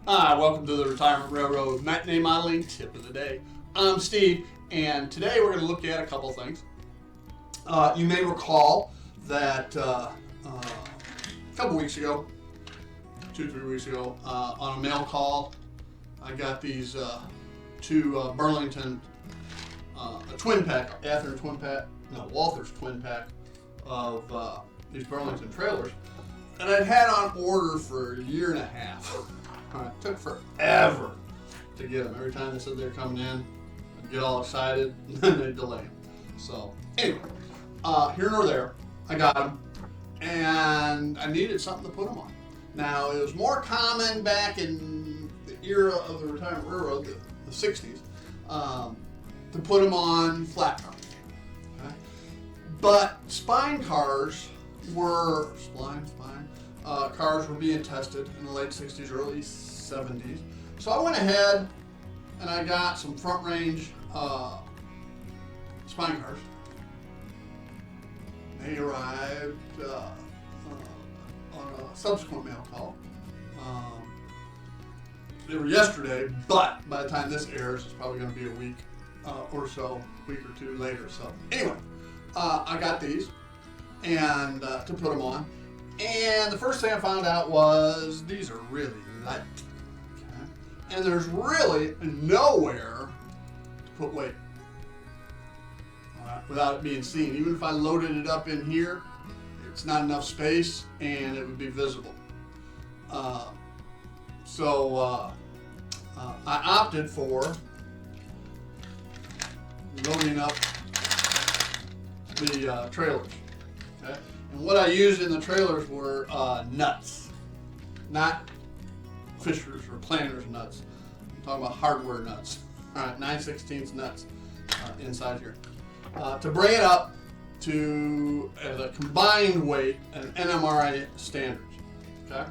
Hi, welcome to the Retirement Railroad Matinee Modeling Tip of the Day. I'm Steve, and today we're going to look at a couple things. You may recall that a couple weeks ago, 2-3 weeks ago, on a mail call, I got these two Burlington twin pack, Walthers twin pack of these Burlington trailers that I'd had on order for a year and a half. It took forever to get them. Every time they said they're coming in, I'd get all excited, and then they'd delay them. So anyway, here nor there, I got them, and I needed something to put them on. Now, it was more common back in the era of the retirement railroad, the 60s, to put them on flat cars. Okay? But spine cars were, cars were being tested in the late 60s, early 70s. So I went ahead and I got some front range spine cars. They arrived on a subsequent mail call. They were yesterday, but by the time this airs, it's probably going to be a week or two later. So anyway, I got these and to put them on. And the first thing I found out was these are really light. Okay? And there's really nowhere to put weight without it being seen. Even if I loaded it up in here, it's not enough space and it would be visible. So I opted for loading up the trailers. Okay? And what I used in the trailers were nuts, not Fishers or Planters nuts. I'm talking about hardware nuts. All right, 9/16 nuts inside here. To bring it up to the combined weight and NMRA standards. Okay?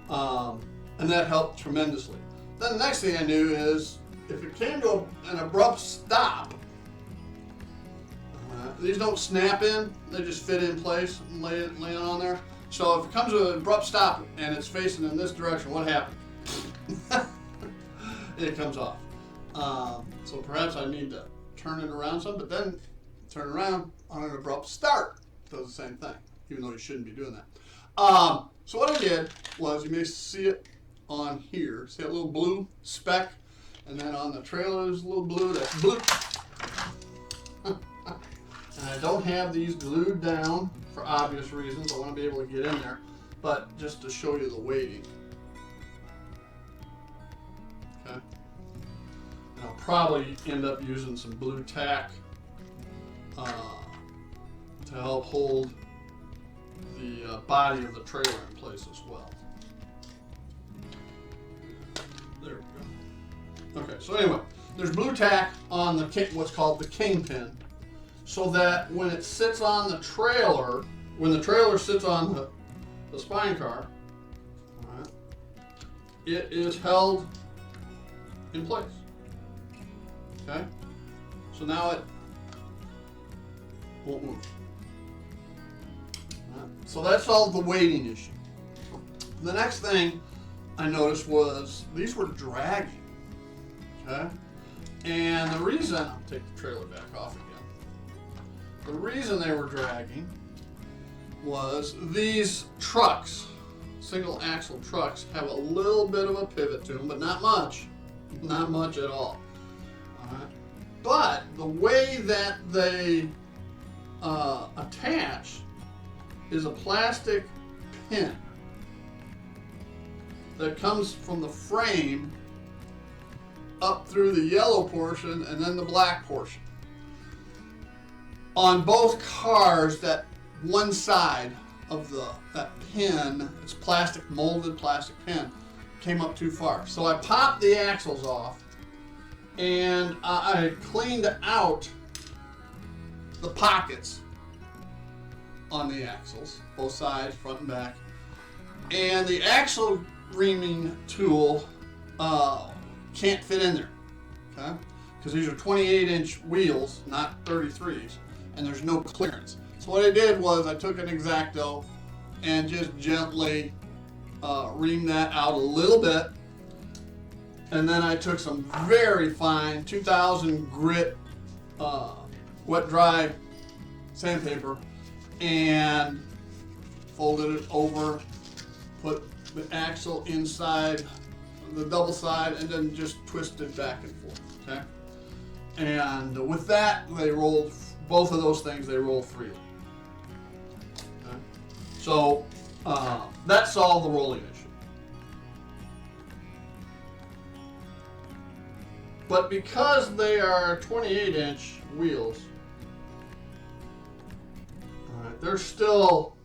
And that helped tremendously. Then the next thing I knew is if it came to an abrupt stop, these don't snap in, they just fit in place and lay it on there. So if it comes to an abrupt stop and it's facing in this direction, what happens? It comes off. So perhaps I need to turn it around some, but then turn around on an abrupt start. It does the same thing, even though you shouldn't be doing that. So what I did was, you may see it on here, see that little blue speck? And then on the trailer there's a little blue, that's blue. And I don't have these glued down for obvious reasons. I want to be able to get in there, but just to show you the weighting. Okay. And I'll probably end up using some blue tack to help hold the body of the trailer in place as well. There we go. Okay, so anyway, there's blue tack on the what's called the kingpin, so that when it sits on the trailer, when the trailer sits on the spine car, all right, it is held in place. Okay? So now it won't move. All right. So that solved the weighting issue. The next thing I noticed was these were dragging. Okay? And the reason, I'll take the trailer back off again. The reason they were dragging was these trucks, single axle trucks, have a little bit of a pivot to them, but not much at all. Alright? But the way that they attach is a plastic pin that comes from the frame up through the yellow portion and then the black portion. On both cars, that one side of that pin, it's plastic, molded plastic pin, came up too far. So I popped the axles off and I cleaned out the pockets on the axles, both sides, front and back. And the axle reaming tool can't fit in there, okay? Because these are 28-inch wheels, not 33s, and there's no clearance. So what I did was I took an X-Acto and just gently reamed that out a little bit, And then I took some very fine 2000 grit wet dry sandpaper and folded it over, put the axle inside the double side, and then just twisted back and forth, okay? And with that, they rolled, both of those things, they roll freely. Okay? So that solved the rolling issue. But because they are 28-inch wheels, they're still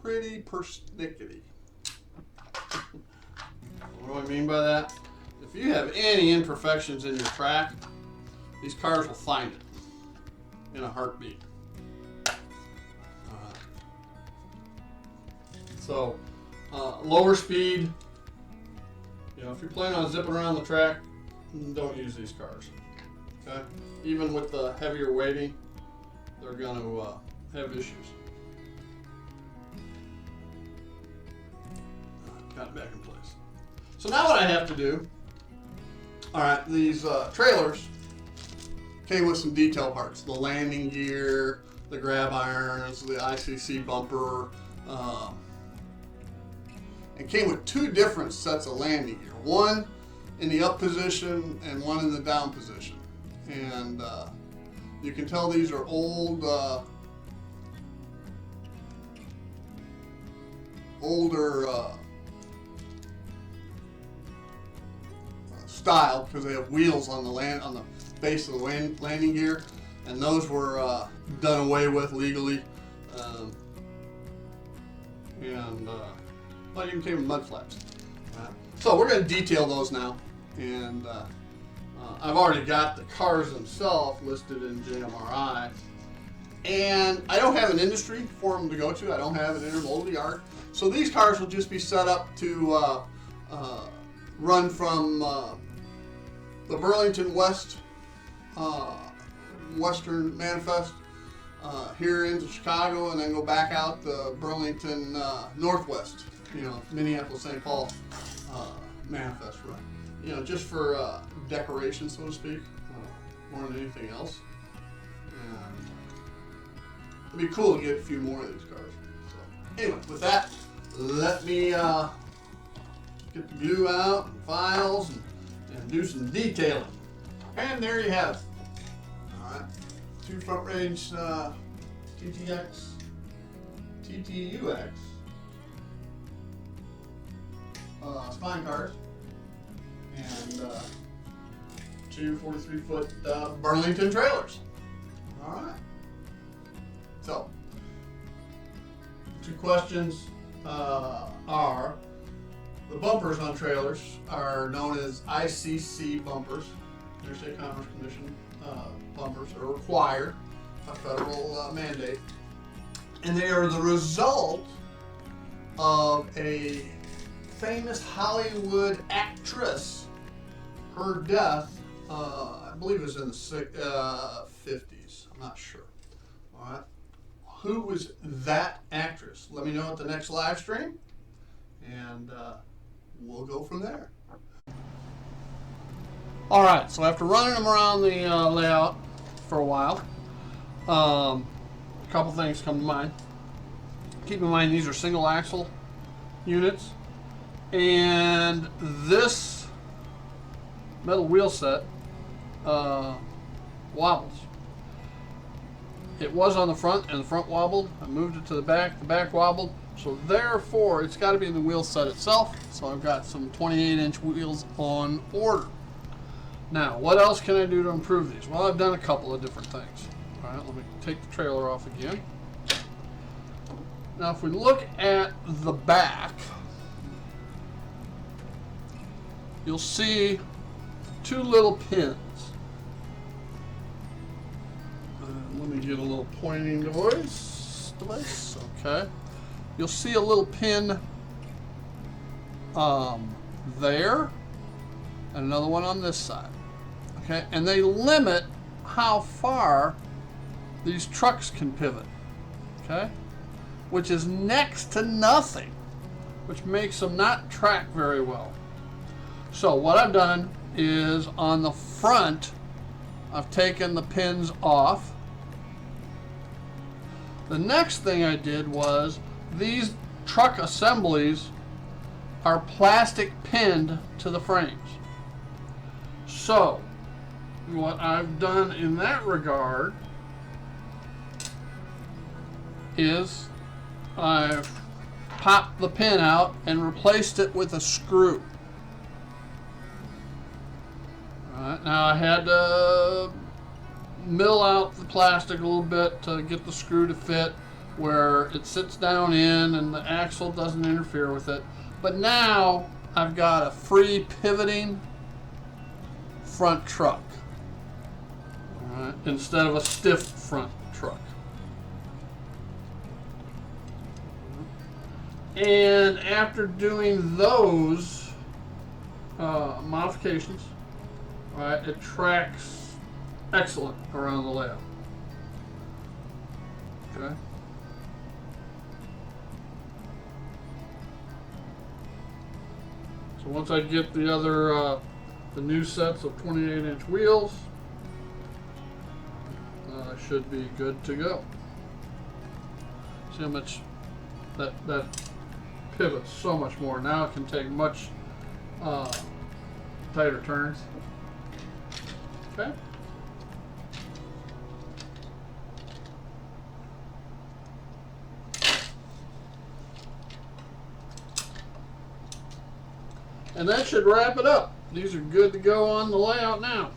pretty persnickety. What do I mean by that? If you have any imperfections in your track, these cars will find it in a heartbeat. So, lower speed, you know, if you're planning on zipping around the track, don't use these cars. Okay? Even with the heavier weighting, they're going to have issues. Got it back in place. So now what I have to do, all right, these trailers came with some detail parts. The landing gear, the grab irons, the ICC bumper, and came with two different sets of landing gear. One in the up position and one in the down position. And you can tell these are old, older style, because they have wheels on the base of the landing gear, and those were done away with legally. Well, you can take them mud flaps. So we're going to detail those now, and I've already got the cars themselves listed in JMRI, and I don't have an industry for them to go to. I don't have an intermodal yard, so these cars will just be set up to run from the Burlington West Western Manifest here into Chicago, and then go back out the Burlington Northwest, you know, Minneapolis, St. Paul Manifest run. You know, just for decoration, so to speak, more than anything else. And it'd be cool to get a few more of these cars. So, anyway, with that, let me get the glue out and files and do some detailing. And there you have it. All right, two front range TTUX spine cars, and two 43-foot Burlington trailers. All right. So, two questions are: the bumpers on trailers are known as ICC bumpers, Interstate Commerce Commission bumpers, are required, a federal mandate, and they are the result of a famous Hollywood actress. Her death, I believe it was in the 50s. I'm not sure. All right. Who was that actress? Let me know at the next live stream, and we'll go from there. All right. So after running them around the layout for a while, a couple things come to mind. Keep in mind these are single axle units, and this metal wheel set wobbles. It was on the front, and the front wobbled. I moved it to the back wobbled. So therefore, it's got to be in the wheel set itself. So I've got some 28-inch wheels on order. Now, what else can I do to improve these? Well, I've done a couple of different things. All right, let me take the trailer off again. Now, if we look at the back, you'll see two little pins. Let me get a little pointing device. Okay. You'll see a little pin there, and another one on this side. Okay, and they limit how far these trucks can pivot. Okay, which is next to nothing, which makes them not track very well. So what I've done is on the front, I've taken the pins off. The next thing I did was these truck assemblies are plastic pinned to the frames. So what I've done in that regard is I've popped the pin out and replaced it with a screw. Alright, now I had to mill out the plastic a little bit to get the screw to fit where it sits down in and the axle doesn't interfere with it. But now I've got a free pivoting front truck, all right, instead of a stiff front truck. And after doing those modifications, all right, it tracks excellent around the layout. Okay. So once I get the other, the new sets of 28-inch wheels, I should be good to go. See how much that pivots so much more. Now it can take much tighter turns. Okay. And that should wrap it up. These are good to go on the layout now.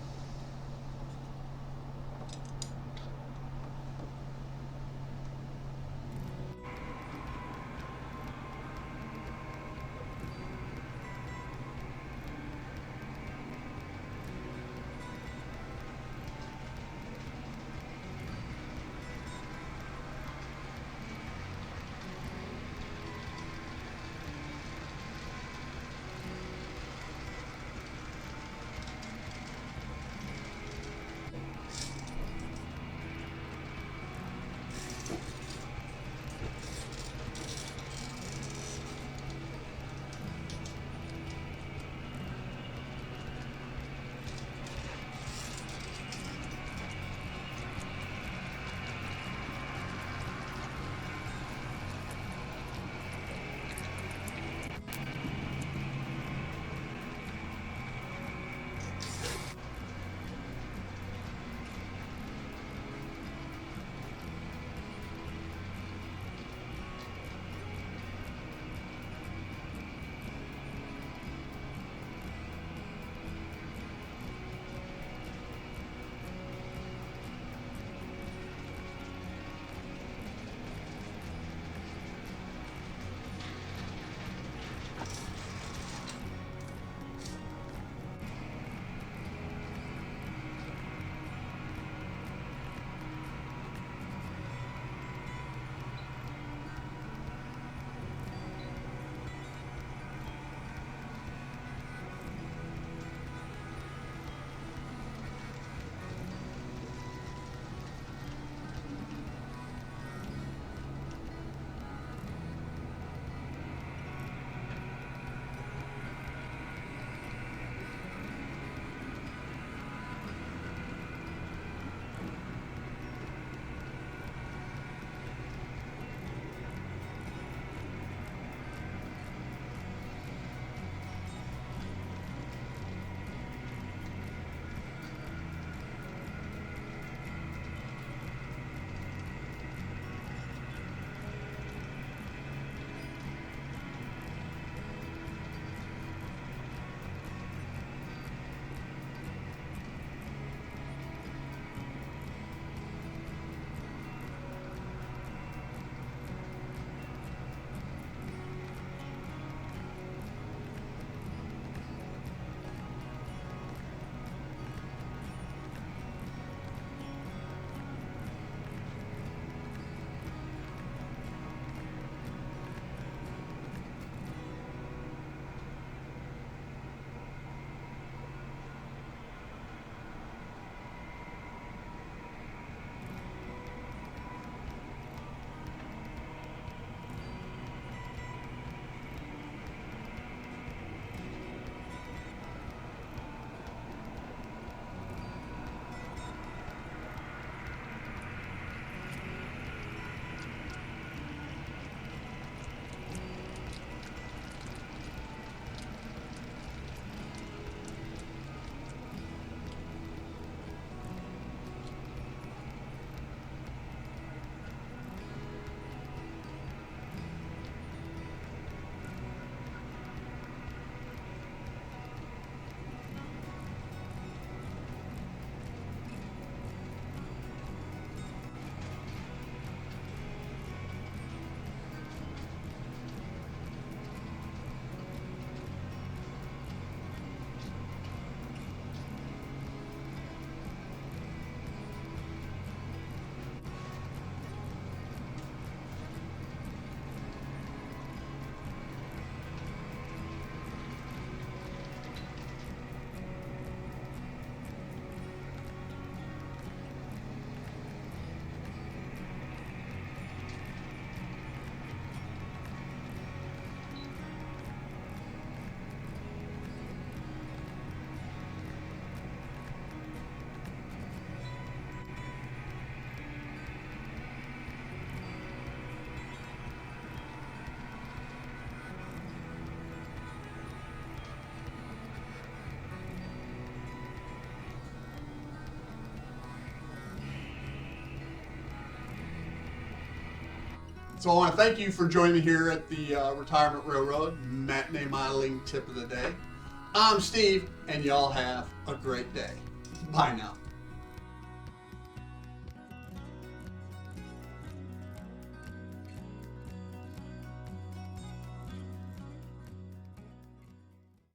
So I want to thank you for joining me here at the Retirement Railroad Matinee Modeling Tip of the Day. I'm Steve, and y'all have a great day. Bye now.